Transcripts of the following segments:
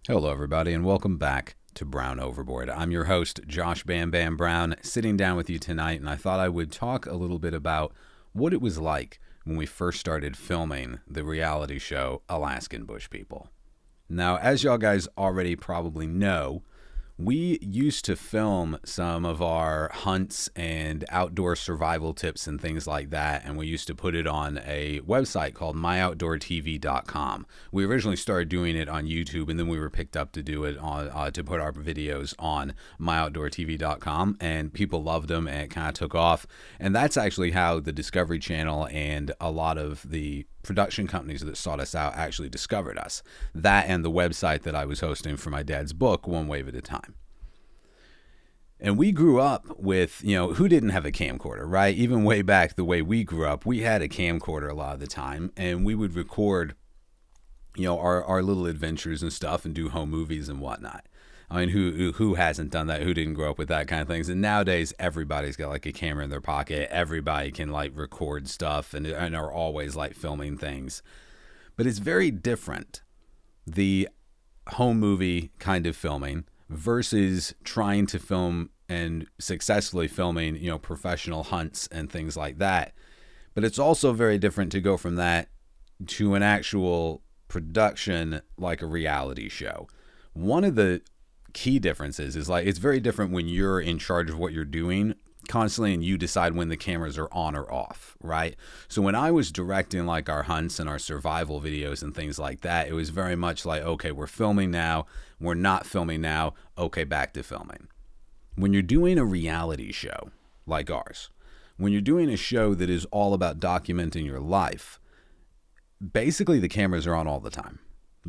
Hello, everybody, and welcome back to Brown Overboard. I'm your host, Josh Bam Bam Brown, sitting down with you tonight, and I thought I would talk a little bit about what it was like when we first started filming the reality show Alaskan Bush People. Now, as y'all guys already probably know, we used to film some of our hunts and outdoor survival tips and things like that, and we used to put it on a website called myoutdoortv.com. We originally started doing it on YouTube, and then we were picked up to do it on to put our videos on myoutdoortv.com, and people loved them, and it kind of took off. And that's actually how the Discovery Channel and a lot of the production companies that sought us out actually discovered us. That and the website that I was hosting for my dad's book, One Wave at a Time. And we grew up with, who didn't have a camcorder, right? Even way back the way we grew up, we had a camcorder a lot of the time, and we would record, our little adventures and stuff and do home movies and whatnot. I mean, who hasn't done that? Who didn't grow up with that kind of things? And nowadays, everybody's got like a camera in their pocket. Everybody can like record stuff and are always like filming things. But it's very different, the home movie kind of filming versus trying to film and successfully filming, professional hunts and things like that. But it's also very different to go from that to an actual production like a reality show. One of the key differences is like it's very different when you're in charge of what you're doing constantly and you decide when the cameras are on or off, right? So when I was directing like our hunts and our survival videos and things like that, it was very much like, okay, we're filming now, we're not filming now, okay, back to filming. When you're doing a reality show like ours, when you're doing a show that is all about documenting your life, basically the cameras are on all the time.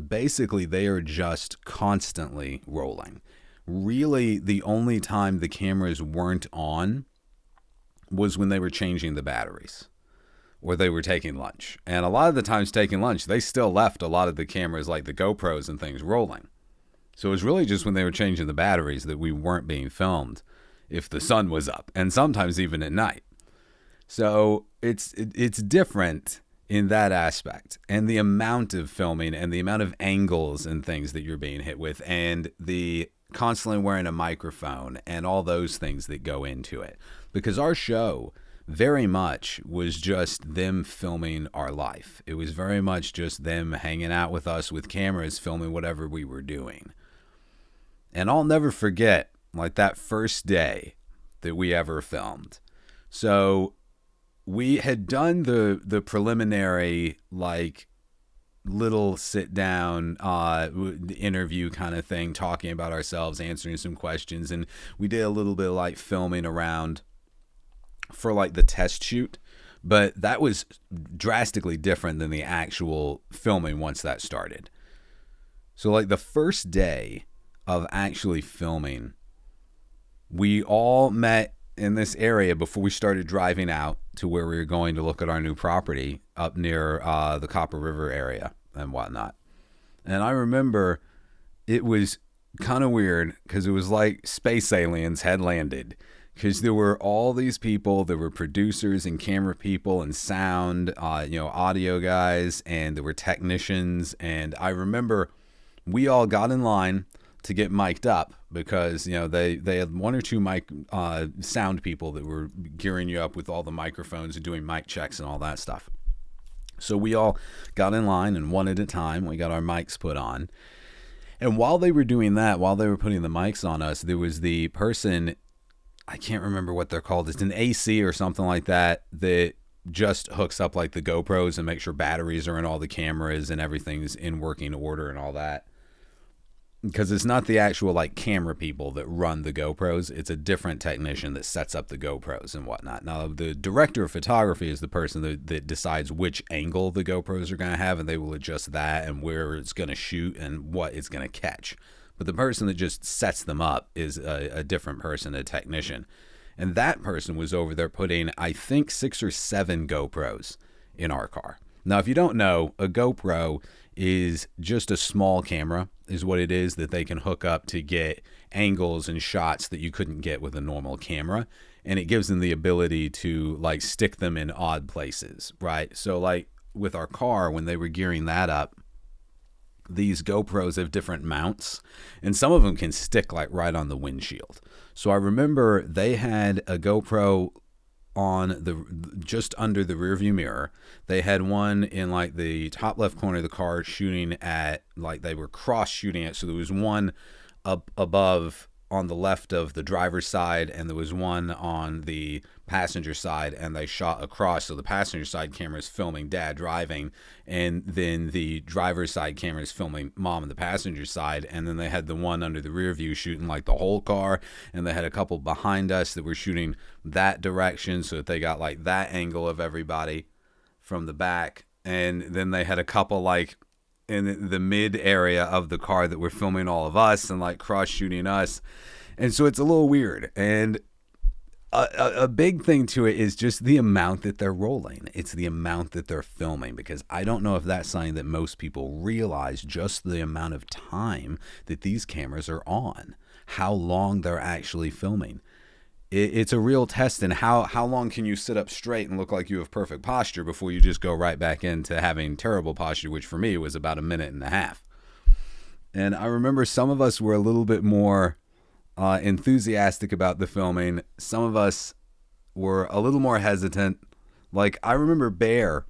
Basically, they are just constantly rolling. Really, the only time the cameras weren't on was when they were changing the batteries or they were taking lunch. And a lot of the times taking lunch, they still left a lot of the cameras like the GoPros and things rolling. So it was really just when they were changing the batteries that we weren't being filmed if the sun was up, and sometimes even at night. So it's different in that aspect, and the amount of filming and the amount of angles and things that you're being hit with, and the constantly wearing a microphone and all those things that go into it. Because our show very much was just them filming our life. It was very much just them hanging out with us with cameras, filming whatever we were doing. And I'll never forget like that first day that we ever filmed. So we had done the preliminary like little sit down interview kind of thing, talking about ourselves, answering some questions, and we did a little bit of like filming around for like the test shoot, but that was drastically different than the actual filming once that started. So like the first day of actually filming, we all met in this area before we started driving out to where we were going to look at our new property up near the Copper River area and whatnot. And I remember it was kind of weird because it was like space aliens had landed, because there were all these people. There were producers and camera people and sound, audio guys, and there were technicians. And I remember we all got in line to get mic'd up because, they had one or two mic sound people that were gearing you up with all the microphones and doing mic checks and all that stuff. So we all got in line, and one at a time, we got our mics put on. And while they were doing that, while they were putting the mics on us, there was the person, I can't remember what they're called. It's an AC or something like that just hooks up like the GoPros and makes sure batteries are in all the cameras and everything's in working order and all that. Because it's not the actual like camera people that run the GoPros. It's a different technician that sets up the GoPros and whatnot. Now, the director of photography is the person that decides which angle the GoPros are going to have, and they will adjust that and where it's going to shoot and what it's going to catch. But the person that just sets them up is a different person, a technician. And that person was over there putting, I think, 6 or 7 GoPros in our car. Now, if you don't know, a GoPro is just a small camera, is what it is, that they can hook up to get angles and shots that you couldn't get with a normal camera. And it gives them the ability to like stick them in odd places, right? So like with our car, when they were gearing that up, these GoPros have different mounts, and some of them can stick like right on the windshield. So I remember they had a GoPro on the just under the rear view mirror. They had one in like the top left corner of the car shooting at, like they were cross shooting it. So there was one up above on the left of the driver's side, and there was one on the passenger side, and they shot across. So the passenger side camera is filming dad driving, and then the driver's side camera is filming mom on the passenger side. And then they had the one under the rear view shooting like the whole car, and they had a couple behind us that were shooting that direction, so that they got like that angle of everybody from the back. And then they had a couple like in the mid area of the car that were filming all of us and like cross shooting us. And so it's a little weird. And a big thing to it is just the amount that they're rolling. It's the amount that they're filming, because I don't know if that's something that most people realize, just the amount of time that these cameras are on, how long they're actually filming. It's a real test in how long can you sit up straight and look like you have perfect posture before you just go right back into having terrible posture, which for me was about a minute and a half. And I remember some of us were a little bit more enthusiastic about the filming. Some of us were a little more hesitant. Like, I remember Bear,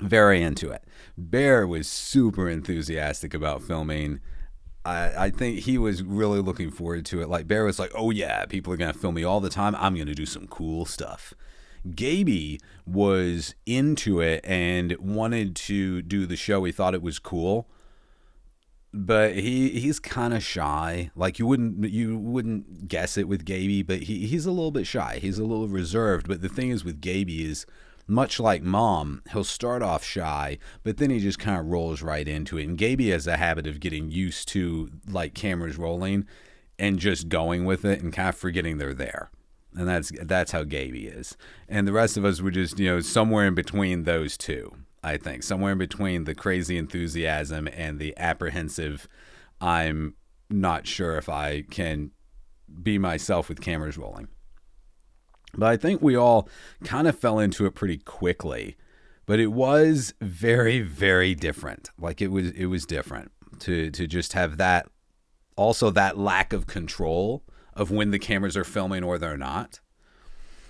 very into it. Bear was super enthusiastic about filming. I think he was really looking forward to it. Like, Bear was like, oh yeah, people are going to film me all the time. I'm going to do some cool stuff. Gaby was into it and wanted to do the show. He thought it was cool. But he's kind of shy. Like, you wouldn't guess it with Gaby, but he's a little bit shy. He's a little reserved. But the thing is with Gaby is, much like Mom, he'll start off shy, but then he just kind of rolls right into it. And Gaby has a habit of getting used to like cameras rolling and just going with it and kind of forgetting they're there. And that's how Gaby is. And the rest of us were just, somewhere in between those two. I think somewhere in between the crazy enthusiasm and the apprehensive, I'm not sure if I can be myself with cameras rolling. But I think we all kind of fell into it pretty quickly. But it was very, very different. Like, it was different to just have that, also that lack of control of when the cameras are filming or they're not,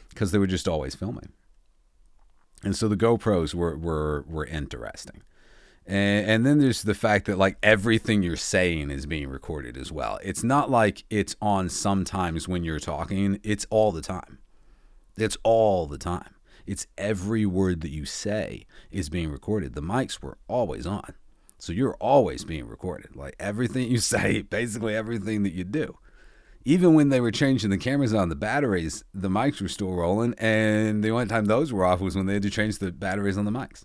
because they were just always filming. And so the GoPros were interesting. And then there's the fact that like everything you're saying is being recorded as well. It's not like it's on sometimes when you're talking. It's all the time. It's all the time. It's every word that you say is being recorded. The mics were always on. So you're always being recorded. Like, everything you say, basically everything that you do. Even when they were changing the cameras on the batteries, the mics were still rolling, and the only time those were off was when they had to change the batteries on the mics.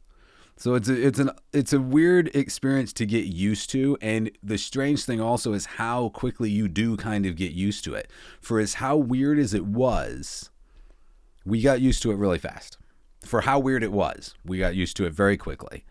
So it's a weird experience to get used to, and the strange thing also is how quickly you do kind of get used to it. For as how weird as it was, we got used to it really fast. For how weird it was, we got used to it very quickly,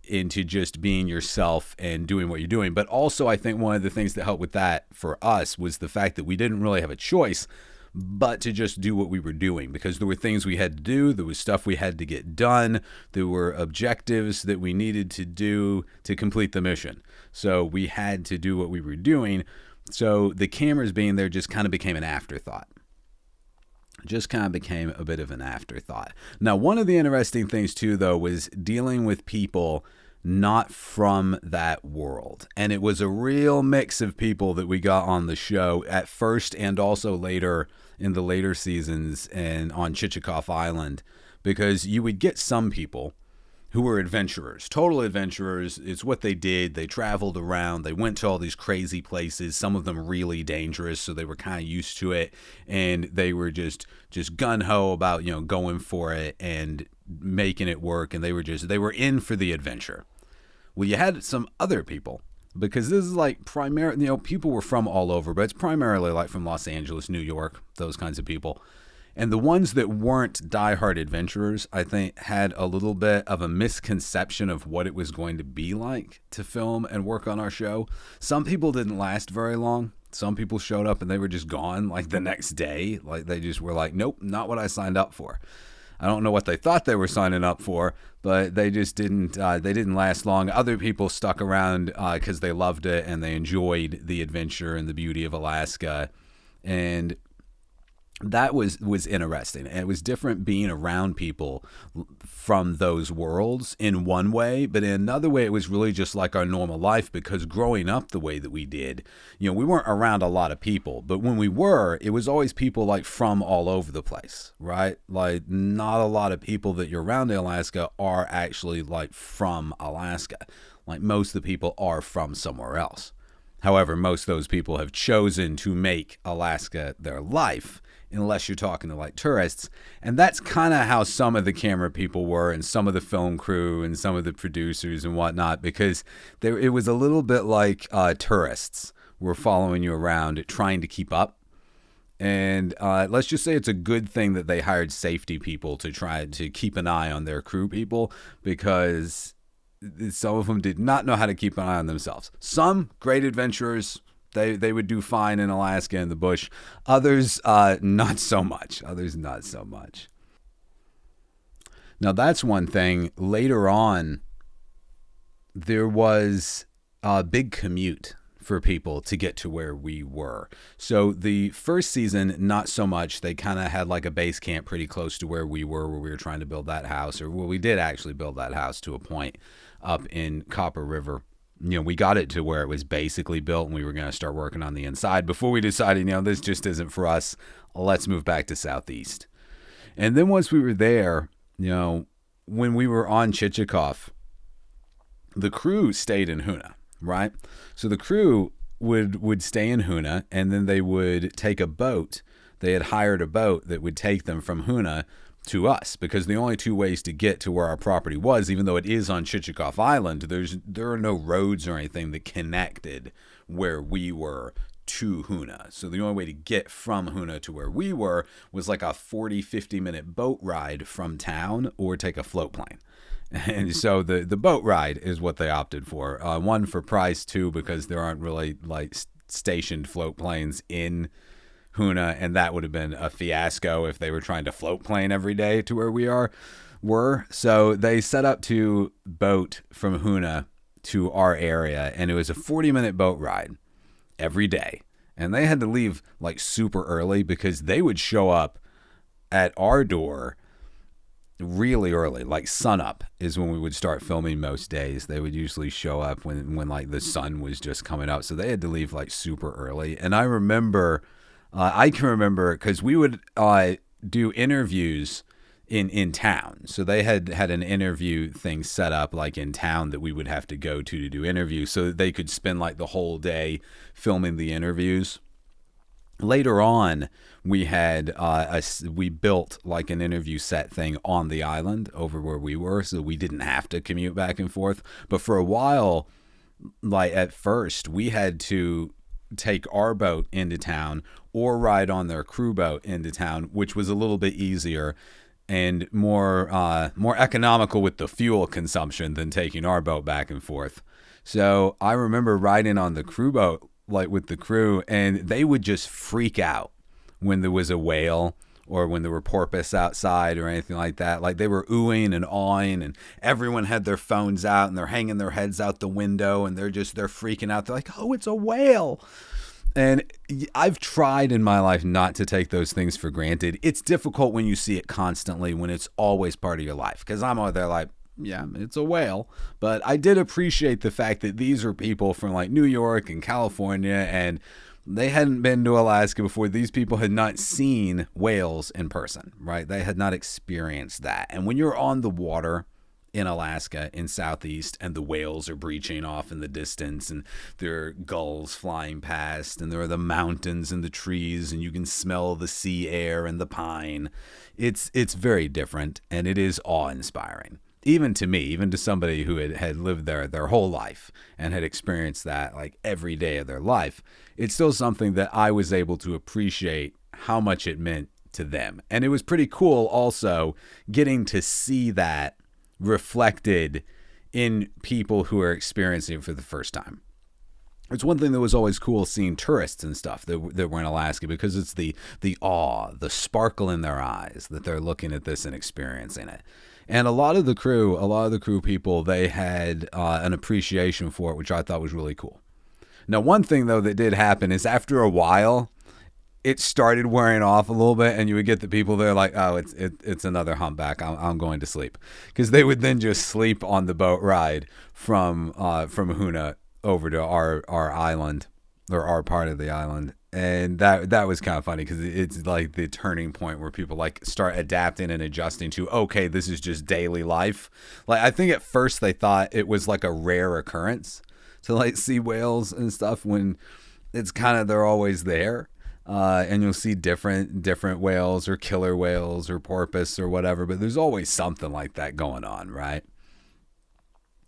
into just being yourself and doing what you're doing. But also, I think one of the things that helped with that for us was the fact that we didn't really have a choice but to just do what we were doing, because there were things we had to do. There was stuff we had to get done. There were objectives that we needed to do to complete the mission. So we had to do what we were doing. So the cameras being there just kind of became an afterthought. Just kind of became a bit of an afterthought. Now, one of the interesting things too, though, was dealing with people not from that world. And it was a real mix of people that we got on the show at first and also later in the later seasons and on Chichikov Island, because you would get some people who were adventurers, total adventurers. It's what they did. They traveled around. They went to all these crazy places, some of them really dangerous, so they were kind of used to it, and they were just gung-ho about, going for it and making it work, and they were in for the adventure. Well, you had some other people, because this is like primarily, people were from all over, but it's primarily like from Los Angeles, New York, those kinds of people. And the ones that weren't diehard adventurers, I think, had a little bit of a misconception of what it was going to be like to film and work on our show. Some people didn't last very long. Some people showed up and they were just gone like the next day. Like, they just were like, nope, not what I signed up for. I don't know what they thought they were signing up for, but they just didn't. They didn't last long. Other people stuck around because they loved it and they enjoyed the adventure and the beauty of Alaska, and that was interesting. And it was different being around people from those worlds in one way, but in another way, it was really just like our normal life, because growing up the way that we did, we weren't around a lot of people, but when we were, it was always people like from all over the place, right? Like not a lot of people that you're around in Alaska are actually like from Alaska. Like most of the people are from somewhere else. However, most of those people have chosen to make Alaska their life, unless you're talking to like tourists. And that's kind of how some of the camera people were, and some of the film crew and some of the producers and whatnot, because it was a little bit like tourists were following you around trying to keep up. And let's just say it's a good thing that they hired safety people to try to keep an eye on their crew people, because some of them did not know how to keep an eye on themselves. Some great adventurers, they would do fine in Alaska in the bush. Others, not so much. Now, that's one thing. Later on, there was a big commute for people to get to where we were. So the first season, not so much. They kind of had like a base camp pretty close to where we were trying to build that house, or we did actually build that house to a point up in Copper River. We got it to where it was basically built, and we were going to start working on the inside before we decided, this just isn't for us. Let's move back to Southeast. And then once we were there, when we were on Chichikov, the crew stayed in Hoona, right? So the crew would stay in Hoona, and then they would take a boat. They had hired a boat that would take them from Hoona to us, because the only two ways to get to where our property was, even though it is on Chichikov Island, there are no roads or anything that connected where we were to Hoona. So the only way to get from Hoona to where we were was like a 40-50 minute boat ride from town, or take a float plane. And so the boat ride is what they opted for. One, for price; two, because there aren't really like stationed float planes in Hoona, and that would have been a fiasco if they were trying to float plane every day to where we were. So they set up to boat from Hoona to our area, and it was a 40-minute boat ride every day. And they had to leave like super early, because they would show up at our door really early, like sunup is when we would start filming most days. They would usually show up when like the sun was just coming up, so they had to leave like super early. And I can remember because we would do interviews in town. So they had an interview thing set up like in town that we would have to go to do interviews, so that they could spend like the whole day filming the interviews. Later on, we had we built like an interview set thing on the island over where we were, so we didn't have to commute back and forth. But for a while, like at first, we had to take our boat into town or ride on their crew boat into town, which was a little bit easier and more economical with the fuel consumption than taking our boat back and forth. So I remember riding on the crew boat like with the crew, and they would just freak out when there was a whale or when there were porpoise outside or anything like that. Like they were oohing and awing, and everyone had their phones out and they're hanging their heads out the window, and they're freaking out. They're like, oh, it's a whale. And I've tried in my life not to take those things for granted. It's difficult when you see it constantly, when it's always part of your life. Because I'm out there like, yeah, it's a whale. But I did appreciate the fact that these are people from like New York and California, and they hadn't been to Alaska before. These people had not seen whales in person, right? They had not experienced that. And when you're on the water in Alaska in Southeast, and the whales are breaching off in the distance, and there are gulls flying past, and there are the mountains and the trees, and you can smell the sea air and the pine, it's very different, and it is awe-inspiring. Even to me, even to somebody who had lived there their whole life and had experienced that like every day of their life, it's still something that I was able to appreciate how much it meant to them. And it was pretty cool also getting to see that reflected in people who are experiencing it for the first time. It's one thing that was always cool seeing tourists and stuff that were in Alaska, because it's the awe, the sparkle in their eyes that they're looking at this and experiencing it. And a lot of the crew people, they had an appreciation for it, which I thought was really cool. Now, one thing though that did happen is after a while, it started wearing off a little bit, and you would get the people there like, oh, it's another humpback. I'm going to sleep, because they would then just sleep on the boat ride from Huna over to our island, or our part of the island. And that was kind of funny, because it's like the turning point where people like start adapting and adjusting to, okay, this is just daily life. Like, I think at first they thought it was like a rare occurrence to like see whales and stuff, when it's kind of, they're always there. And you'll see different whales, or killer whales, or porpoise, or whatever, but there's always something like that going on, right?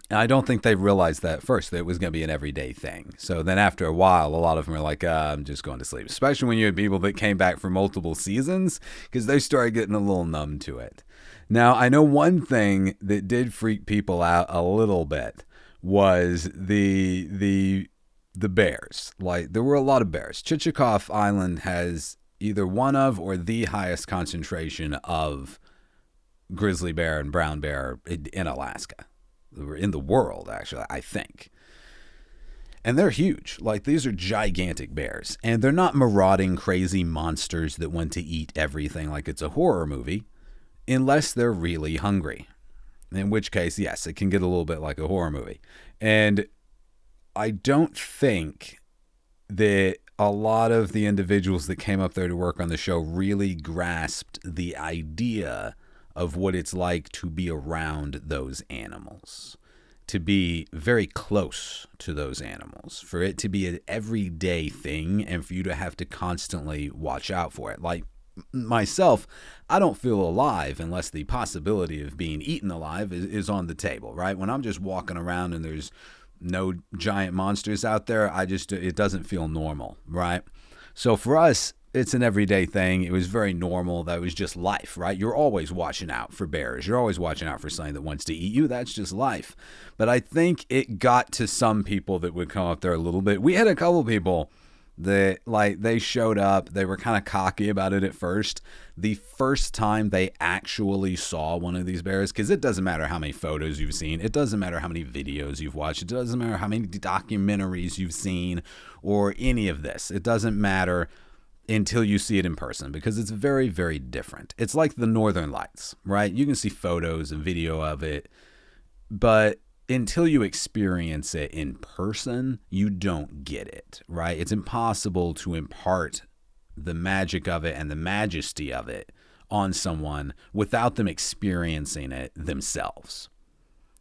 And I don't think they realized that at first, that it was going to be an everyday thing. So then after a while, a lot of them are like, I'm just going to sleep. Especially when you had people that came back for multiple seasons, because they started getting a little numb to it. Now, I know one thing that did freak people out a little bit was the bears. Like, there were a lot of bears. Chichikov Island has either one of or the highest concentration of grizzly bear and brown bear in Alaska. In the world, actually, I think. And they're huge. Like, these are gigantic bears. And they're not marauding crazy monsters that want to eat everything like it's a horror movie, unless they're really hungry. In which case, yes, it can get a little bit like a horror movie. And I don't think that a lot of the individuals that came up there to work on the show really grasped the idea of what it's like to be around those animals, to be very close to those animals, for it to be an everyday thing, and for you to have to constantly watch out for it. Like myself, I don't feel alive unless the possibility of being eaten alive is on the table, right? When I'm just walking around and there's no giant monsters out there, it doesn't feel normal, right? So for us, it's an everyday thing. It was very normal. That was just life, right? You're always watching out for bears. You're always watching out for something that wants to eat you. That's just life. But I think it got to some people that would come up there a little bit. We had a couple people that, like, they showed up. They were kind of cocky about it at first. The first time they actually saw one of these bears, because it doesn't matter how many photos you've seen. It doesn't matter how many videos you've watched. It doesn't matter how many documentaries you've seen or any of this. It doesn't matter until you see it in person, because it's very, very different. It's like the Northern Lights, right? You can see photos and video of it, but until you experience it in person, you don't get it, right? It's impossible to impart the magic of it and the majesty of it on someone without them experiencing it themselves.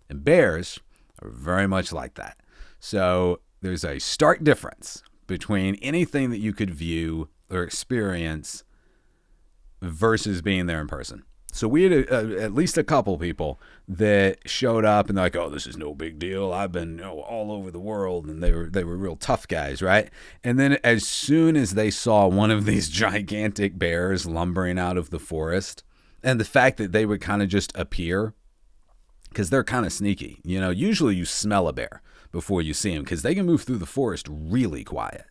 And bears are very much like that. So there's a stark difference between anything that you could view or experience versus being there in person. So we had at least a couple people that showed up and they're like, oh, this is no big deal. I've been all over the world. And they were real tough guys, right? And then as soon as they saw one of these gigantic bears lumbering out of the forest, and the fact that they would kind of just appear, because they're kind of sneaky. Usually you smell a bear before you see them, because they can move through the forest really quietly.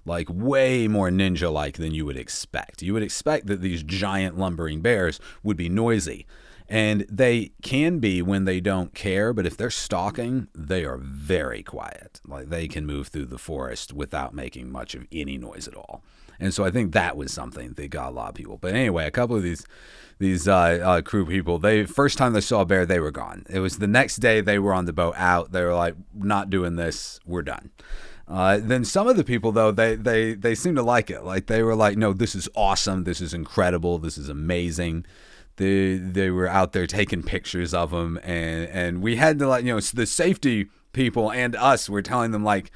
Like way more ninja-like than you would expect. You would expect that these giant lumbering bears would be noisy. And they can be when they don't care, but if they're stalking, they are very quiet. Like, they can move through the forest without making much of any noise at all. And so I think that was something that got a lot of people. But anyway, a couple of these crew people, first time they saw a bear, they were gone. It was the next day they were on the boat out. They were like, not doing this, we're done. Then some of the people, though, they seemed to like it. Like, they were like, no, this is awesome. This is incredible. This is amazing. They were out there taking pictures of them. And we had to, like, the safety people and us were telling them, like,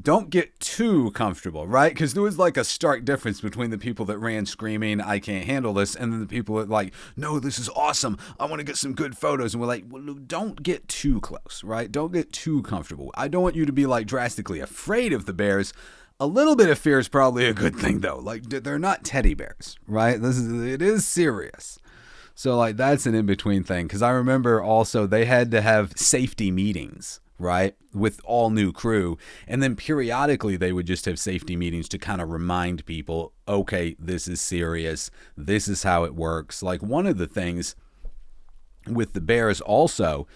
don't get too comfortable, right? Because there was like a stark difference between the people that ran screaming, I can't handle this, and then the people that like, no, this is awesome. I want to get some good photos. And we're like, well, don't get too close, right? Don't get too comfortable. I don't want you to be like drastically afraid of the bears. A little bit of fear is probably a good thing, though. Like, they're not teddy bears, right? It is serious. So like, that's an in-between thing. Because I remember also they had to have safety meetings right? With all new crew. And then periodically they would just have safety meetings to kind of remind people, okay, this is serious. This is how it works. Like one of the things with the bears also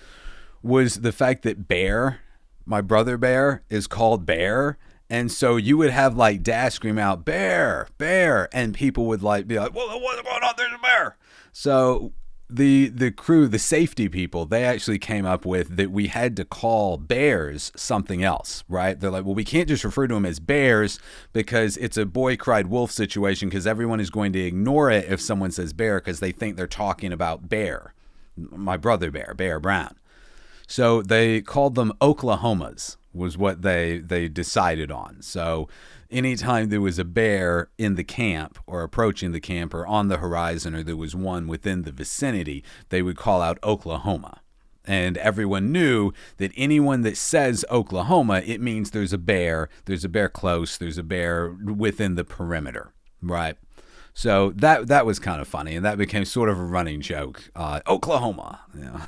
was the fact that Bear, my brother Bear, is called Bear. And so you would have like Dad scream out, "Bear, bear," and people would like be like, "Well, what's going on? There's a bear." So the crew, the safety people, they actually came up with that we had to call bears something else, right? They're like, well, we can't just refer to them as bears because it's a boy cried wolf situation, because everyone is going to ignore it if someone says bear because they think they're talking about Bear, my brother Bear, Bear Brown. So they called them Oklahomas, was what they decided on. So anytime there was a bear in the camp or approaching the camp or on the horizon, or there was one within the vicinity, they would call out Oklahoma. And everyone knew that anyone that says Oklahoma, it means there's a bear close, there's a bear within the perimeter, right? So that was kind of funny, and that became sort of a running joke. Oklahoma. Yeah.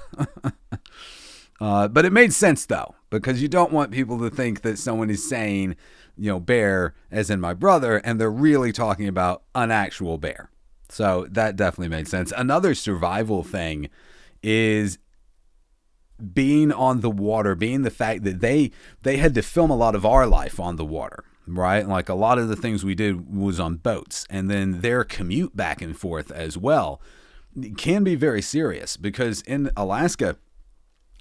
But it made sense, though, because you don't want people to think that someone is saying, bear, as in my brother, and they're really talking about an actual bear. So that definitely made sense. Another survival thing is being on the water, being the fact that they had to film a lot of our life on the water, right? Like a lot of the things we did was on boats, and then their commute back and forth as well can be very serious, because in Alaska,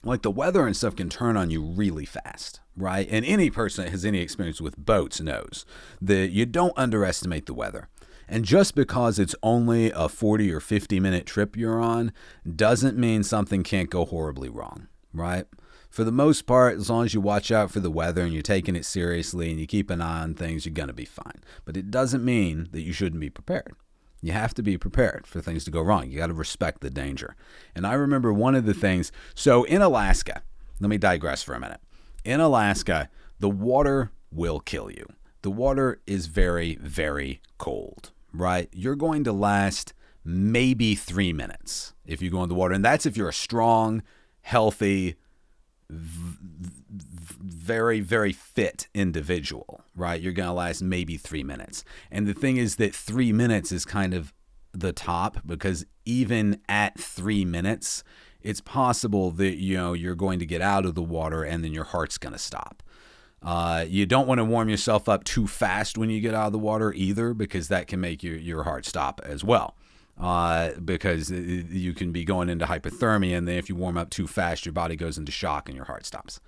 like the weather and stuff can turn on you really fast, right? And any person that has any experience with boats knows that you don't underestimate the weather. And just because it's only a 40 or 50 minute trip you're on doesn't mean something can't go horribly wrong, right? For the most part, as long as you watch out for the weather and you're taking it seriously and you keep an eye on things, you're going to be fine. But it doesn't mean that you shouldn't be prepared. You have to be prepared for things to go wrong. You got to respect the danger. And I remember one of the things, so in Alaska, let me digress for a minute. In Alaska, the water will kill you. The water is very, very cold, right? You're going to last maybe 3 minutes if you go in the water. And that's if you're a strong, healthy, very, very fit individual, right? You're going to last maybe 3 minutes. And the thing is that 3 minutes is kind of the top, because even at 3 minutes, it's possible that, you're going to get out of the water and then your heart's going to stop. You don't want to warm yourself up too fast when you get out of the water either, because that can make your heart stop as well. Because you can be going into hypothermia, and then if you warm up too fast, your body goes into shock and your heart stops.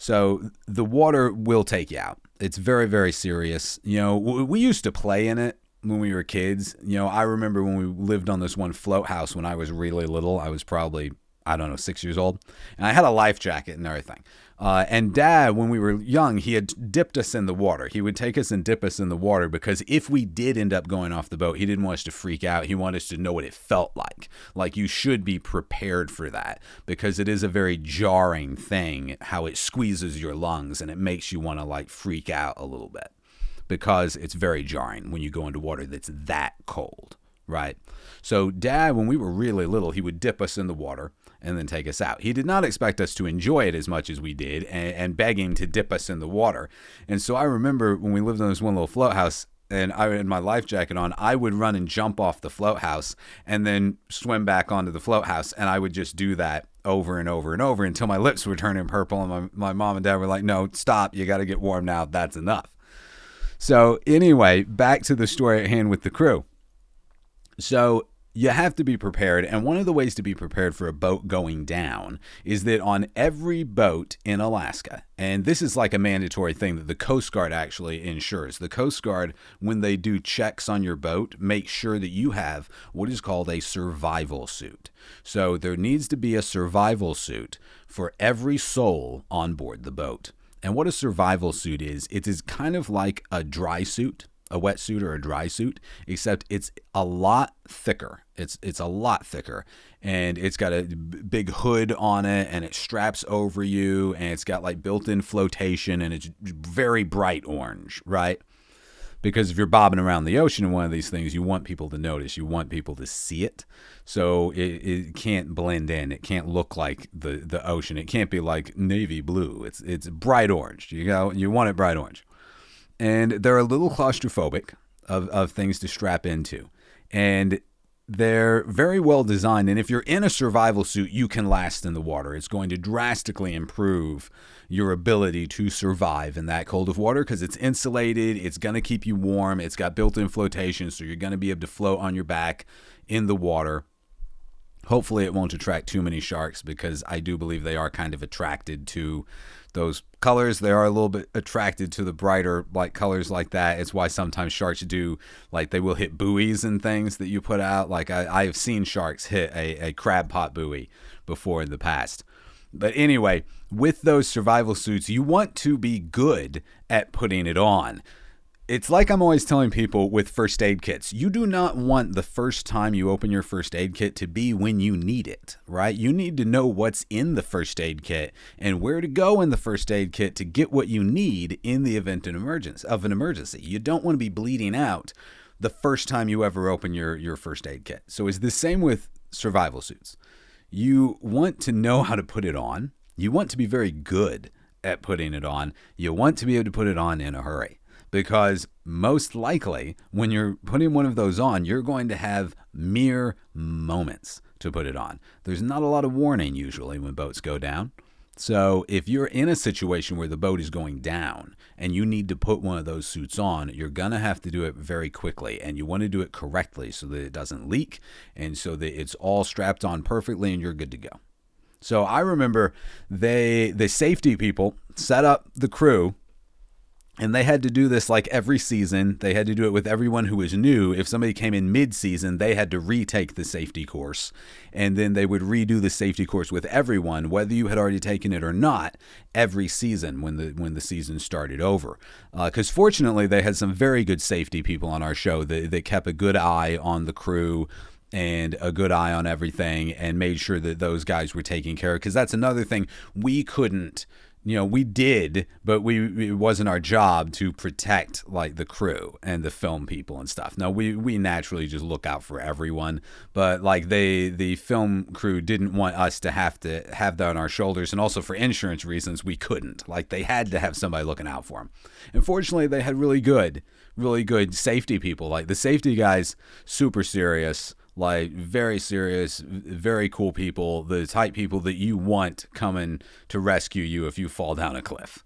So the water will take you out. It's very, very serious. We used to play in it when we were kids. I remember when we lived on this one float house when I was really little. I was probably, 6 years old. And I had a life jacket and everything. And Dad, when we were young, he had dipped us in the water. He would take us and dip us in the water, because if we did end up going off the boat, he didn't want us to freak out. He wanted us to know what it felt like. Like, you should be prepared for that, because it is a very jarring thing how it squeezes your lungs, and it makes you want to freak out a little bit, because it's very jarring when you go into water that's that cold, right? So Dad, when we were really little, he would dip us in the water and then take us out. He did not expect us to enjoy it as much as we did, and beg him to dip us in the water. And so I remember when we lived on this one little float house, and I had my life jacket on, I would run and jump off the float house and then swim back onto the float house. And I would just do that over and over and over until my lips were turning purple. And my mom and Dad were like, "No, stop. You got to get warm now. That's enough." So anyway, back to the story at hand with the crew. So you have to be prepared. And one of the ways to be prepared for a boat going down is that on every boat in Alaska, and this is like a mandatory thing that the Coast Guard actually ensures. The Coast Guard, when they do checks on your boat, make sure that you have what is called a survival suit. So there needs to be a survival suit for every soul on board the boat. And what a survival suit is, it is kind of like a dry suit, a wetsuit or a dry suit, except it's a lot thicker. It's a lot thicker, and it's got a big hood on it, and it straps over you, and it's got built-in flotation, and it's very bright orange, right? Because if you're bobbing around the ocean in one of these things, you want people to notice. You want people to see it. So it can't blend in. It can't look like the ocean. It can't be like navy blue. It's bright orange. You want it bright orange. And they're a little claustrophobic of things to strap into. And they're very well designed. And if you're in a survival suit, you can last in the water. It's going to drastically improve your ability to survive in that cold of water because it's insulated. It's going to keep you warm. It's got built-in flotation, so you're going to be able to float on your back in the water. Hopefully it won't attract too many sharks because I do believe they are kind of attracted to those colors. They are a little bit attracted to the brighter like colors like that. It's why sometimes sharks do, like they will hit buoys and things that you put out. Like I have seen sharks hit a crab pot buoy before in the past. But anyway, with those survival suits, you want to be good at putting it on. It's like I'm always telling people with first aid kits, you do not want the first time you open your first aid kit to be when you need it, right? You need to know what's in the first aid kit and where to go in the first aid kit to get what you need in the event of an emergency. You don't want to be bleeding out the first time you ever open your first aid kit. So it's the same with survival suits. You want to know how to put it on. You want to be very good at putting it on. You want to be able to put it on in a hurry. Because most likely, when you're putting one of those on, you're going to have mere moments to put it on. There's not a lot of warning usually when boats go down. So if you're in a situation where the boat is going down and you need to put one of those suits on, you're going to have to do it very quickly. And you want to do it correctly so that it doesn't leak and so that it's all strapped on perfectly and you're good to go. So I remember the safety people set up the crew. And they had to do this like every season. They had to do it with everyone who was new. If somebody came in mid-season, they had to retake the safety course. And then they would redo the safety course with everyone, whether you had already taken it or not, every season when the season started over. Because fortunately, they had some very good safety people on our show. They kept a good eye on the crew and a good eye on everything and made sure that those guys were taken care of. Because that's another thing we couldn't. We did, but it wasn't our job to protect like the crew and the film people and stuff. Now we naturally just look out for everyone, but like the film crew didn't want us to have that on our shoulders, and also for insurance reasons we couldn't. Like they had to have somebody looking out for them. And fortunately, they had really good safety people. Like the safety guys, super serious. Like very serious, very cool people, the type people that you want coming to rescue you if you fall down a cliff.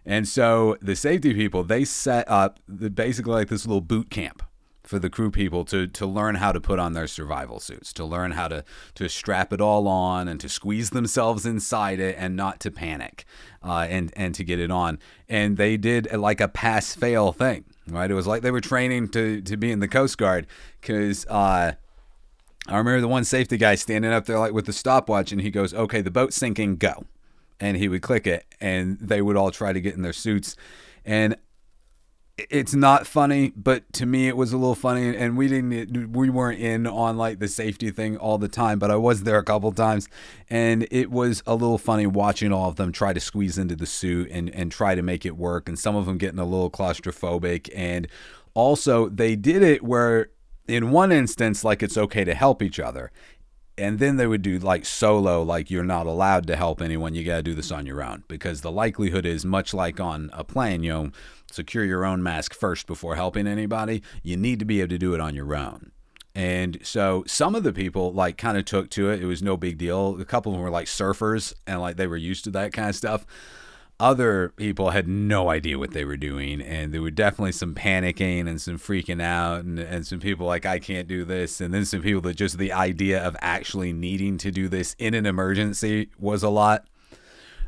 And so the safety people, they set up basically like this little boot camp for the crew people to learn how to put on their survival suits, to learn how to strap it all on and to squeeze themselves inside it and not to panic and to get it on. And they did like a pass-fail thing, right? It was like they were training to be in the Coast Guard because I remember the one safety guy standing up there like with the stopwatch and he goes, okay, the boat's sinking, go. And he would click it and they would all try to get in their suits. And it's not funny, but to me it was a little funny, and we weren't in on like the safety thing all the time, but I was there a couple times and it was a little funny watching all of them try to squeeze into the suit and try to make it work. And some of them getting a little claustrophobic. And also they did it where in one instance, like it's okay to help each other. And then they would do like solo, like you're not allowed to help anyone. You got to do this on your own, because the likelihood is much like on a plane, secure your own mask first before helping anybody. You need to be able to do it on your own. And so some of the people like kind of took to it. It was no big deal. A couple of them were like surfers and like they were used to that kind of stuff. Other people had no idea what they were doing, and there were definitely some panicking and some freaking out and some people like, I can't do this. And then some people that just the idea of actually needing to do this in an emergency was a lot.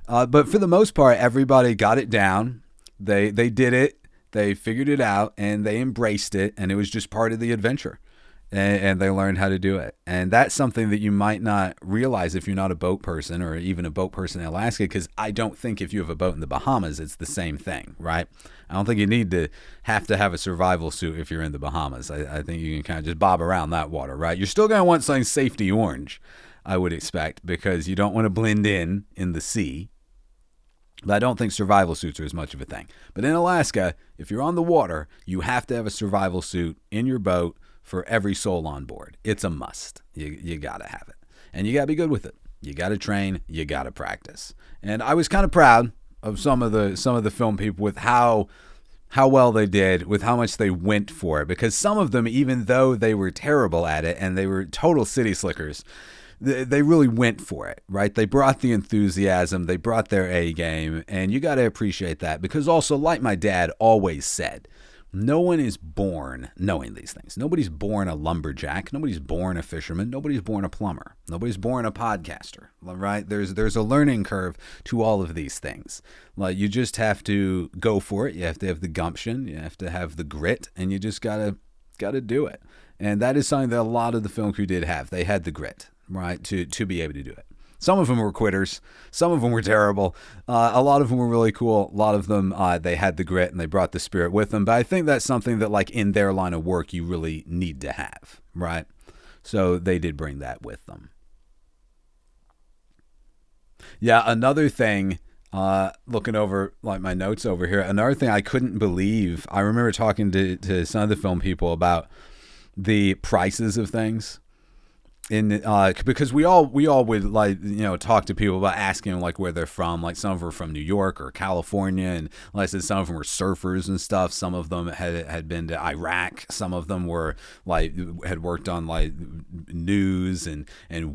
But for the most part, everybody got it down. They did it. They figured it out and they embraced it, and it was just part of the adventure. And they learned how to do it. And that's something that you might not realize if you're not a boat person or even a boat person in Alaska, because I don't think if you have a boat in the Bahamas, it's the same thing, right? I don't think you need to have a survival suit if you're in the Bahamas. I think you can kind of just bob around that water, right? You're still going to want something safety orange, I would expect, because you don't want to blend in the sea. But I don't think survival suits are as much of a thing. But in Alaska, if you're on the water, you have to have a survival suit in your boat for every soul on board. It's a must. You got to have it. And you got to be good with it. You got to train. You got to practice. And I was kind of proud of some of the film people with how well they did, with how much they went for it. Because some of them, even though they were terrible at it and they were total city slickers, they really went for it, right? They brought the enthusiasm, they brought their A game, and you got to appreciate that. Because also, like my dad always said, no one is born knowing these things. Nobody's born a lumberjack. Nobody's born a fisherman. Nobody's born a plumber. Nobody's born a podcaster, right? There's a learning curve to all of these things. Like, you just have to go for it. You have to have the gumption. You have to have the grit, and you just gotta do it. And that is something that a lot of the film crew did have. They had the grit, right, to be able to do it. Some of them were quitters. Some of them were terrible. A lot of them were really cool. A lot of them, they had the grit and they brought the spirit with them. But I think that's something that, like, in their line of work, you really need to have, right? So they did bring that with them. Yeah, another thing, looking over, like, my notes over here, another thing I couldn't believe, I remember talking to some of the film people about the prices of things. Because we all would, like, talk to people about asking them, like, where they're from. Like, some of them were from New York or California, and like I said, some of them were surfers and stuff. Some of them had been to Iraq. Some of them were, like, had worked on, like, news and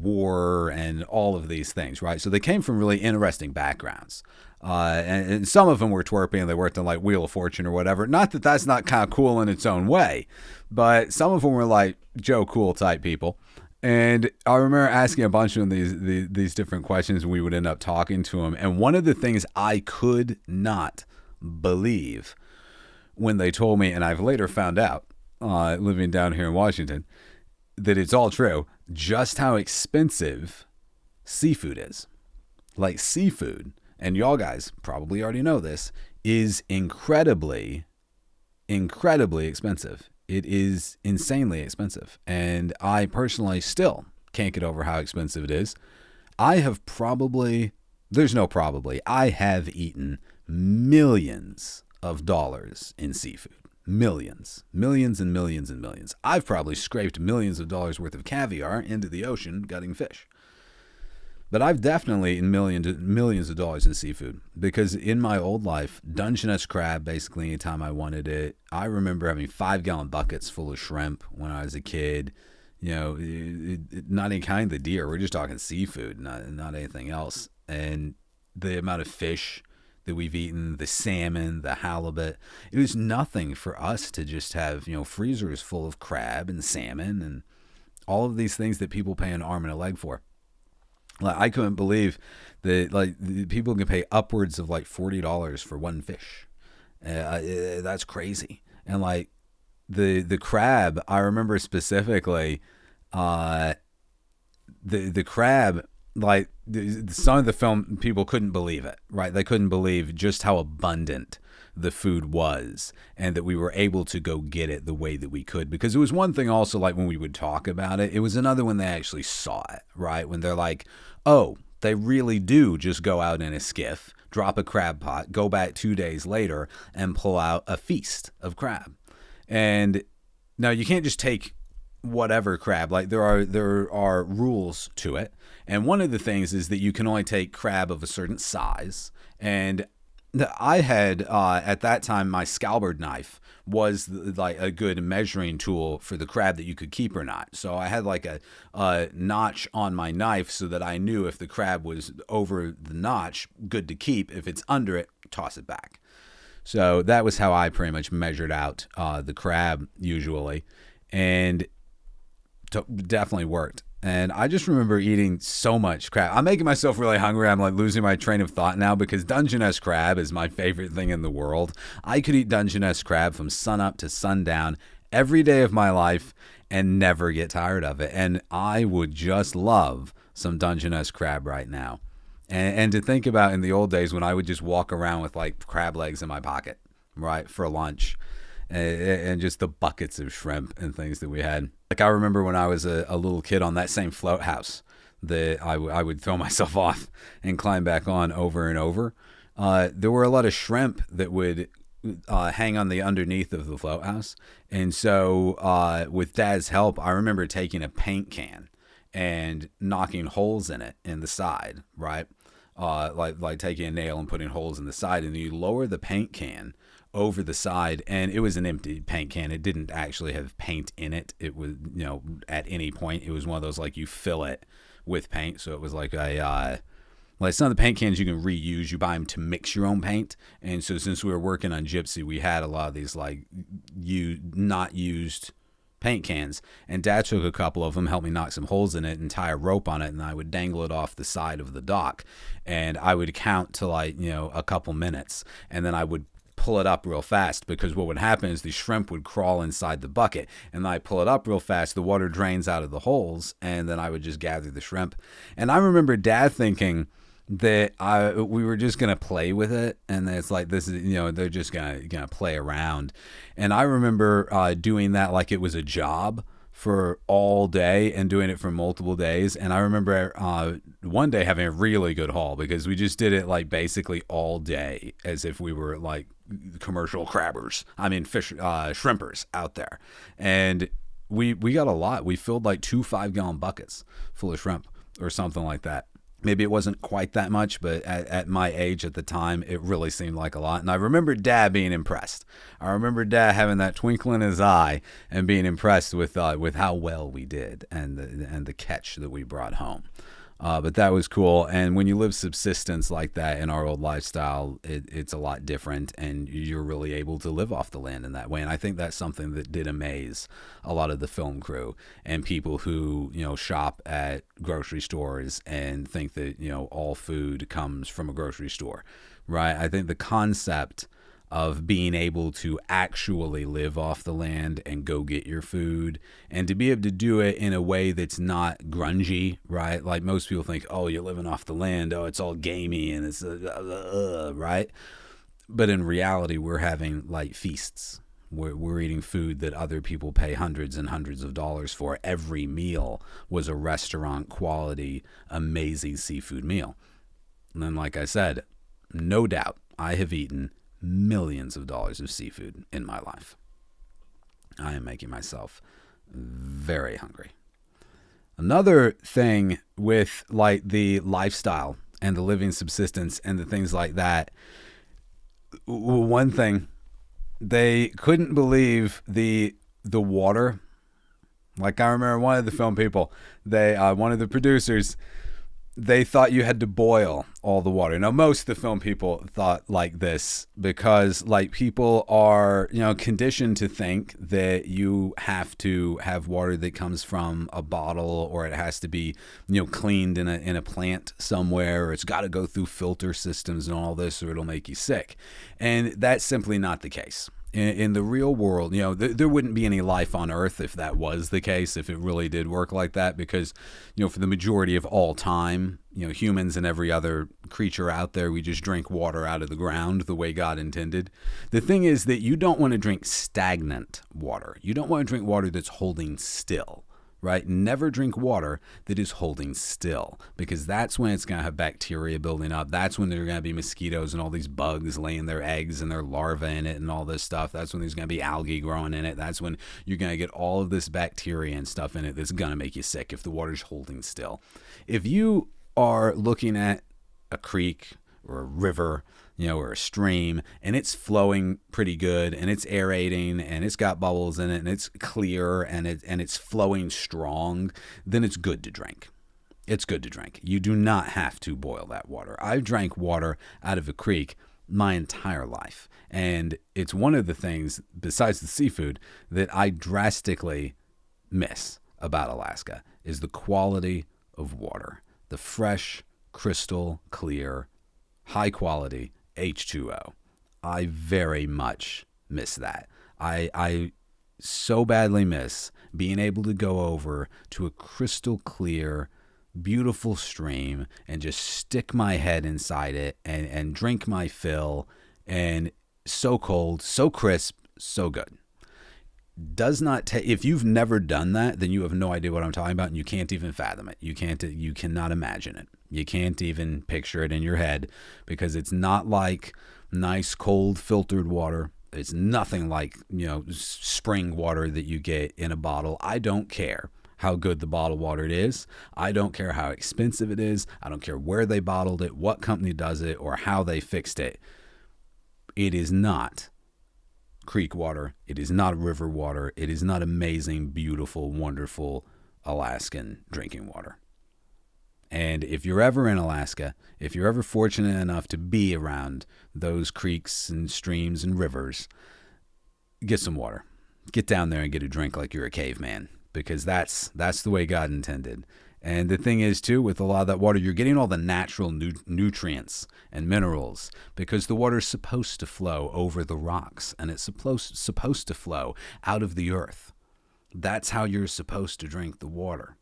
war and all of these things, right? So they came from really interesting backgrounds. And some of them were twerpy and they worked on, like, Wheel of Fortune or whatever. Not that that's not kind of cool in its own way, but some of them were like Joe Cool type people. And I remember asking a bunch of them these different questions, and we would end up talking to them. And one of the things I could not believe when they told me, and I've later found out, living down here in Washington, that it's all true, just how expensive seafood is. Like, seafood, and y'all guys probably already know this, is incredibly, incredibly expensive. It is insanely expensive. And I personally still can't get over how expensive it is. I have I have eaten millions of dollars in seafood. Millions and millions and millions. I've probably scraped millions of dollars worth of caviar into the ocean gutting fish. But I've definitely eaten millions of dollars in seafood, because in my old life, Dungeness crab, basically anytime I wanted it. I remember having 5-gallon buckets full of shrimp when I was a kid. Not any kind of deer. We're just talking seafood, not anything else. And the amount of fish that we've eaten, the salmon, the halibut, it was nothing for us to just have, freezers full of crab and salmon and all of these things that people pay an arm and a leg for. Like, I couldn't believe that, like, people can pay upwards of, like, $40 for one fish. That's crazy. And, like, the crab, I remember specifically, the crab, like, some of the film people couldn't believe it, right? They couldn't believe just how abundant the food was, and that we were able to go get it the way that we could. Because it was one thing also, like, when we would talk about it, it was another when they actually saw it, right? When they're like, oh, they really do just go out in a skiff, drop a crab pot, go back 2 days later and pull out a feast of crab. And now you can't just take whatever crab. Like, there are rules to it. And one of the things is that you can only take crab of a certain size. And I had, at that time, my scalbard knife was like a good measuring tool for the crab that you could keep or not. So I had like a notch on my knife so that I knew if the crab was over the notch, good to keep. If it's under it, toss it back. So that was how I pretty much measured out the crab usually. And definitely worked. And I just remember eating so much crab. I'm making myself really hungry. I'm like losing my train of thought now, because Dungeness crab is my favorite thing in the world. I could eat Dungeness crab from sunup to sundown every day of my life and never get tired of it. And I would just love some Dungeness crab right now. And to think about in the old days when I would just walk around with like crab legs in my pocket, right, for lunch. And just the buckets of shrimp and things that we had. Like, I remember when I was a little kid on that same float house that I would throw myself off and climb back on over and over. There were a lot of shrimp that would hang on the underneath of the float house. And so with Dad's help, I remember taking a paint can and knocking holes in it in the side, right? Like taking a nail and putting holes in the side, and you lower the paint can over the side, and it was an empty paint can. It didn't actually have paint in it. It was, at any point, it was one of those, like, you fill it with paint. So it was like like some of the paint cans you can reuse. You buy them to mix your own paint. And so since we were working on Gypsy, we had a lot of these like not used paint cans. And Dad took a couple of them, helped me knock some holes in it and tie a rope on it. And I would dangle it off the side of the dock. And I would count to a couple minutes. And then I would pull it up real fast, because what would happen is the shrimp would crawl inside the bucket, and I pull it up real fast, the water drains out of the holes, and then I would just gather the shrimp. And I remember Dad thinking that we were just gonna play with it, and it's like, this is, they're just gonna play around. And I remember doing that like it was a job for all day, and doing it for multiple days. And I remember one day having a really good haul, because we just did it like basically all day, as if we were like commercial crabbers. I mean, shrimpers out there. And we got a lot. We filled like 2 5-gallon buckets full of shrimp or something like that. Maybe it wasn't quite that much, but at my age at the time, it really seemed like a lot. And I remember Dad being impressed. I remember Dad having that twinkle in his eye and being impressed with how well we did, and the catch that we brought home. But that was cool. And when you live subsistence like that in our old lifestyle, it's a lot different, and you're really able to live off the land in that way. And I think that's something that did amaze a lot of the film crew and people who, shop at grocery stores and think that, all food comes from a grocery store, right? I think the concept of being able to actually live off the land and go get your food, and to be able to do it in a way that's not grungy, right? Like most people think, oh, you're living off the land, oh, it's all gamey and it's right? But in reality, we're having like feasts. We're eating food that other people pay hundreds and hundreds of dollars for. Every meal was a restaurant quality, amazing seafood meal. And then, like I said, no doubt I have eaten millions of dollars of seafood in my life. I am making myself very hungry. Another thing with like the lifestyle and the living subsistence and the things like that, one thing, they couldn't believe the water. Like, I remember one of the film people, one of the producers, they thought you had to boil all the water. Now, most of the film people thought like this, because like people are, conditioned to think that you have to have water that comes from a bottle, or it has to be, cleaned in a plant somewhere, or it's got to go through filter systems and all this, or it'll make you sick. And that's simply not the case. In the real world, there wouldn't be any life on Earth if that was the case, if it really did work like that, because, for the majority of all time, humans and every other creature out there, we just drink water out of the ground the way God intended. The thing is that you don't want to drink stagnant water. You don't want to drink water that's holding still. Right? Never drink water that is holding still, because that's when it's going to have bacteria building up. That's when there are going to be mosquitoes and all these bugs laying their eggs and their larvae in it and all this stuff. That's when there's going to be algae growing in it. That's when you're going to get all of this bacteria and stuff in it that's going to make you sick if the water's holding still. If you are looking at a creek or a river, or a stream, and it's flowing pretty good, and it's aerating, and it's got bubbles in it, and it's clear, and it's flowing strong, then it's good to drink. It's good to drink. You do not have to boil that water. I've drank water out of a creek my entire life, and it's one of the things, besides the seafood, that I drastically miss about Alaska is the quality of water. The fresh, crystal clear, high quality H2O. I very much miss that. I so badly miss being able to go over to a crystal clear, beautiful stream and just stick my head inside it and drink my fill, and so cold, so crisp, so good. does not take, if you've never done that, then you have no idea what I'm talking about, and you can't even fathom it. You cannot imagine it. You can't even picture it in your head, because it's not like nice cold filtered water. It's nothing like, spring water that you get in a bottle. I don't care how good the bottled water it is. I don't care how expensive it is. I don't care where they bottled it, what company does it, or how they fixed it. It is not creek water. It is not river water. It is not amazing, beautiful, wonderful Alaskan drinking water. And if you're ever in Alaska, if you're ever fortunate enough to be around those creeks and streams and rivers, get some water. Get down there and get a drink like you're a caveman, because that's the way God intended. And the thing is, too, with a lot of that water, you're getting all the natural nutrients and minerals, because the water is supposed to flow over the rocks, and it's supposed to flow out of the earth. That's how you're supposed to drink the water.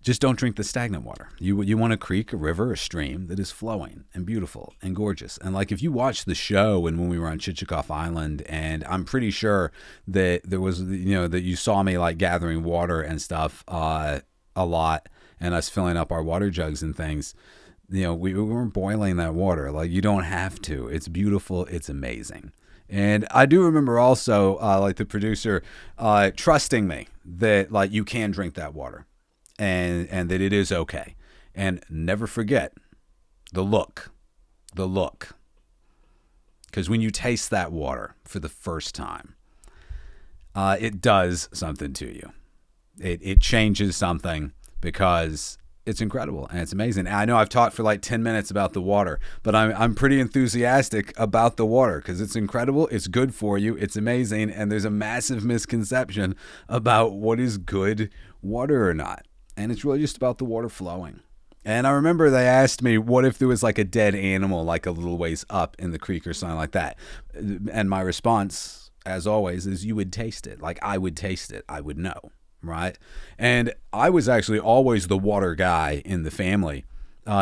Just don't drink the stagnant water. You want a creek, a river, a stream that is flowing and beautiful and gorgeous. And like, if you watch the show, and when we were on Chichikov Island, and I'm pretty sure that there was, that you saw me like gathering water and stuff a lot, and us filling up our water jugs and things. We weren't boiling that water. Like, you don't have to. It's beautiful. It's amazing. And I do remember also, like, the producer trusting me that, like, you can drink that water. And that it is okay. And never forget the look. Because when you taste that water for the first time, it does something to you. It changes something, because it's incredible and it's amazing. And I know I've talked for like 10 minutes about the water, but I'm pretty enthusiastic about the water, because it's incredible. It's good for you. It's amazing. And there's a massive misconception about what is good water or not. And it's really just about the water flowing. And I remember they asked me, what if there was like a dead animal, like a little ways up in the creek or something like that? And my response, as always, is you would taste it. Like, I would taste it. I would know, right? And I was actually always the water guy in the family.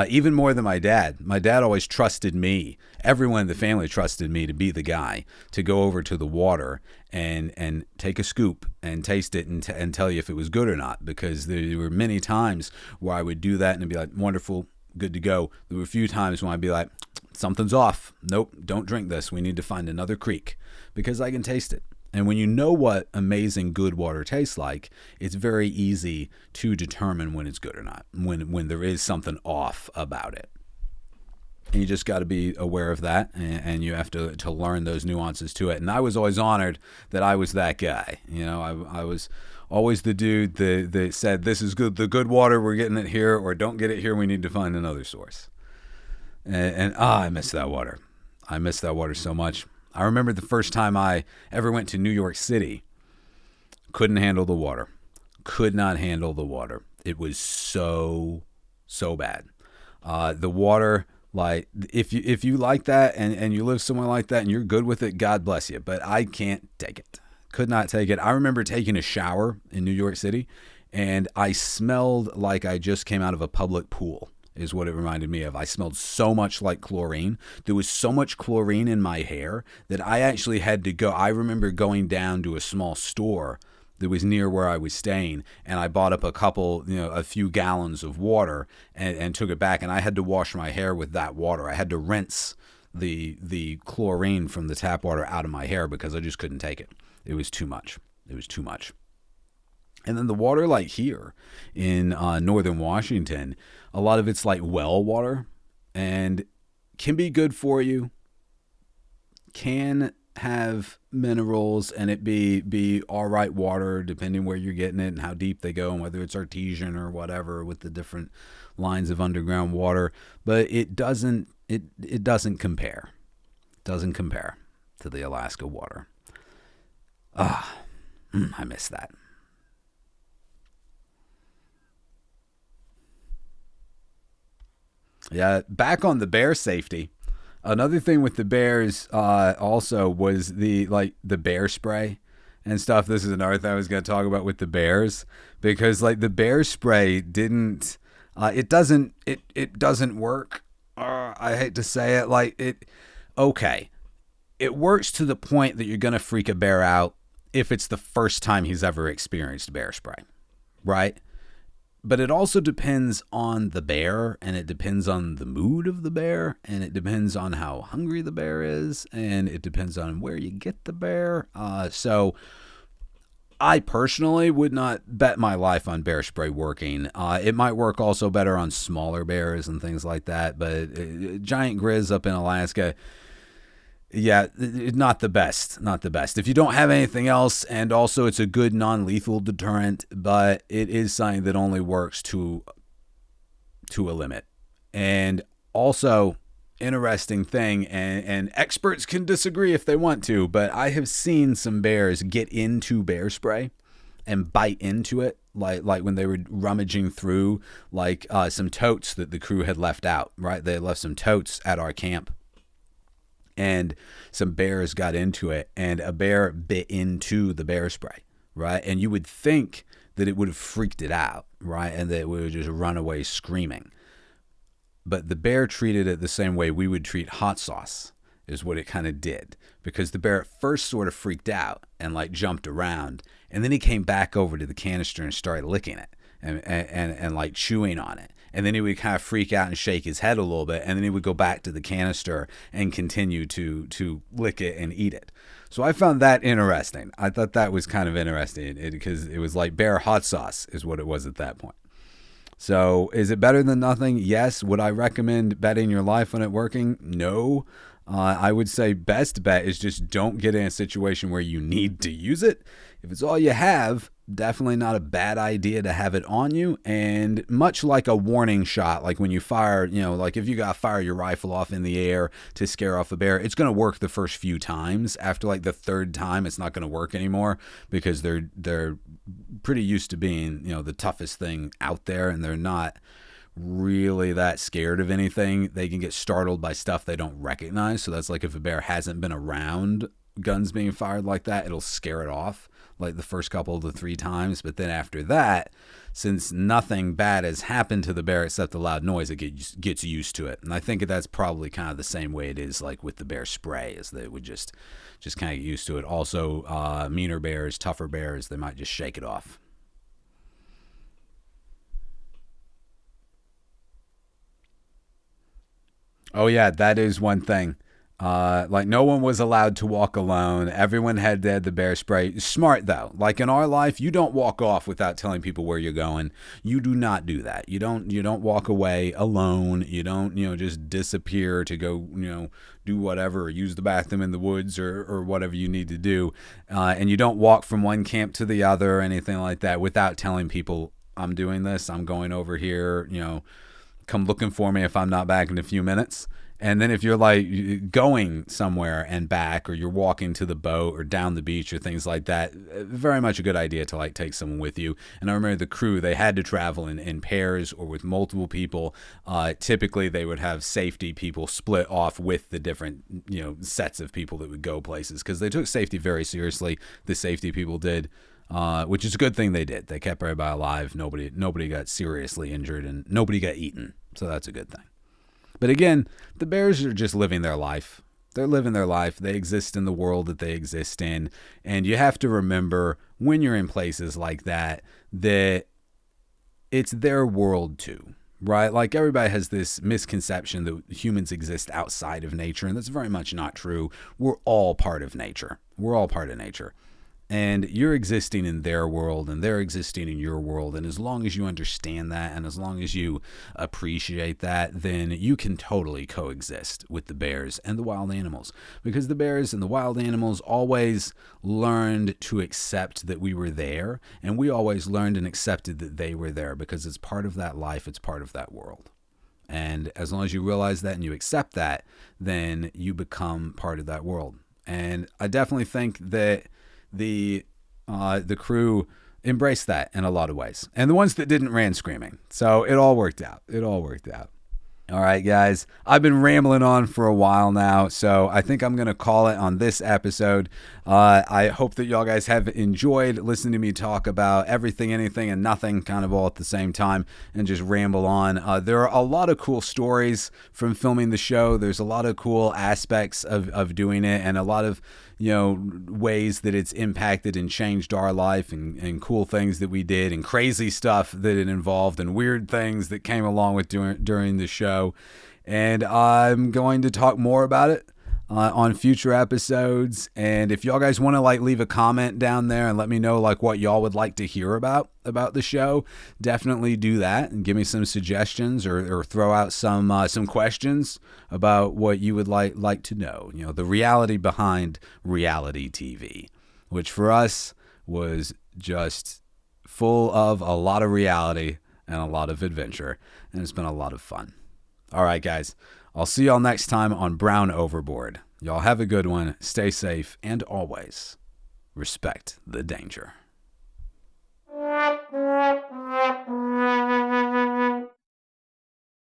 Even more than my dad. My dad always trusted me. Everyone in the family trusted me to be the guy to go over to the water and take a scoop and taste it and tell you if it was good or not. Because there were many times where I would do that and it'd be like, wonderful, good to go. There were a few times when I'd be like, something's off. Nope, don't drink this. We need to find another creek, because I can taste it. And when you know what amazing good water tastes like, it's very easy to determine when it's good or not, when there is something off about it. And you just got to be aware of that, and you have to learn those nuances to it. And I was always honored that I was that guy. I was always the dude that said, this is good, the good water, we're getting it here, or don't get it here, we need to find another source. And I miss that water. I miss that water so much. I remember the first time I ever went to New York City. Couldn't handle the water. Could not handle the water. It was so bad. The water, like, if you like that and you live somewhere like that and you're good with it, God bless you. But I can't take it. Could not take it. I remember taking a shower in New York City, and I smelled like I just came out of a public pool. Is what it reminded me of. I smelled so much like chlorine. There was so much chlorine in my hair that I actually had to go. I remember going down to a small store that was near where I was staying, and I bought up a few gallons of water and took it back, and I had to wash my hair with that water. I had to rinse the chlorine from the tap water out of my hair, because I just couldn't take it. It was too much. And then the water, like here in northern Washington, a lot of it's like well water, and can be good for you, can have minerals, and it be all right water, depending where you're getting it and how deep they go, and whether it's artesian or whatever with the different lines of underground water. But it doesn't compare. It doesn't compare to the Alaska water. I miss that. Yeah, back on the bear safety. Another thing with the bears also was the bear spray and stuff. This is another thing I was going to talk about with the bears, because like the bear spray didn't it doesn't work. I hate to say it, okay. it works to the point that you're going to freak a bear out if it's the first time he's ever experienced bear spray, right? But it also depends on the bear, and it depends on the mood of the bear, and it depends on how hungry the bear is, and it depends on where you get the bear. So I personally would not bet my life on bear spray working. It might work also better on smaller bears and things like that, but giant grizz up in Alaska, yeah, not the best. Not the best. If you don't have anything else, and also it's a good non-lethal deterrent, but it is something that only works to a limit. And also, interesting thing, and experts can disagree if they want to, but I have seen some bears get into bear spray and bite into it, like when they were rummaging through some totes that the crew had left out, right? They had left some totes at our camp, and some bears got into it, and a bear bit into the bear spray, right? And you would think that it would have freaked it out, right? And that it would just run away screaming. But the bear treated it the same way we would treat hot sauce, is what it kind of did. Because the bear at first sort of freaked out and jumped around, and then he came back over to the canister and started licking it and chewing on it. And then he would kind of freak out and shake his head a little bit, and then he would go back to the canister and continue to lick it and eat it. So I found that interesting. I thought that was kind of interesting because it was like bear hot sauce is what it was at that point. So is it better than nothing? Yes. Would I recommend betting your life on it working? No. I would say best bet is just don't get in a situation where you need to use it. If it's all you have, definitely not a bad idea to have it on you. And much like a warning shot, like when you fire, if you got to fire your rifle off in the air to scare off a bear, it's going to work the first few times. After the third time, it's not going to work anymore because they're pretty used to being, the toughest thing out there, and they're not really that scared of anything. They can get startled by stuff they don't recognize. So that's like if a bear hasn't been around guns being fired like that, it'll scare it off like the first couple to 3 times. But then after that, since nothing bad has happened to the bear except the loud noise, it gets used to it. And I think that's probably kind of the same way it is like with the bear spray, is they would just kind of get used to it. Also, meaner bears, tougher bears, they might just shake it off. Oh yeah, that is one thing. No one was allowed to walk alone. Everyone had to have the bear spray. Smart though. Like in our life, you don't walk off without telling people where you're going. You do not do that. You don't walk away alone. You don't, just disappear to go, do whatever, or use the bathroom in the woods or whatever you need to do. And you don't walk from one camp to the other or anything like that without telling people, I'm doing this. I'm going over here, come looking for me if I'm not back in a few minutes. And then if you're going somewhere and back, or you're walking to the boat or down the beach or things like that, very much a good idea to take someone with you. And I remember the crew, they had to travel in pairs or with multiple people. Typically they would have safety people split off with the different, sets of people that would go places, because they took safety very seriously. The safety people did. Which is a good thing they did. They kept everybody alive. Nobody got seriously injured, and nobody got eaten. So that's a good thing. But again, the bears are just living their life. They're living their life. They exist in the world that they exist in. And you have to remember when you're in places like that it's their world too, right? Like everybody has this misconception that humans exist outside of nature, and that's very much not true. We're all part of nature. We're all part of nature. And you're existing in their world, and they're existing in your world. And as long as you understand that, and as long as you appreciate that, then you can totally coexist with the bears and the wild animals. Because the bears and the wild animals always learned to accept that we were there, and we always learned and accepted that they were there, because it's part of that life, it's part of that world. And as long as you realize that and you accept that, then you become part of that world. And I definitely think that the crew embraced that in a lot of ways, and the ones that didn't ran screaming. So it all worked out. All right, guys. I've been rambling on for a while now, so I think I'm going to call it on this episode. I hope that y'all guys have enjoyed listening to me talk about everything, anything, and nothing kind of all at the same time and just ramble on. There are a lot of cool stories from filming the show. There's a lot of cool aspects of doing it and a lot of ways that it's impacted and changed our life and cool things that we did and crazy stuff that it involved and weird things that came along with during the show. And I'm going to talk more about it on future episodes. And if y'all guys want to leave a comment down there and let me know what y'all would like to hear about the show, definitely do that and give me some suggestions or throw out some questions about what you would like to know. The reality behind reality TV, which for us was just full of a lot of reality and a lot of adventure, and it's been a lot of fun. All right, guys. I'll see y'all next time on Brown Overboard. Y'all have a good one. Stay safe and always respect the danger.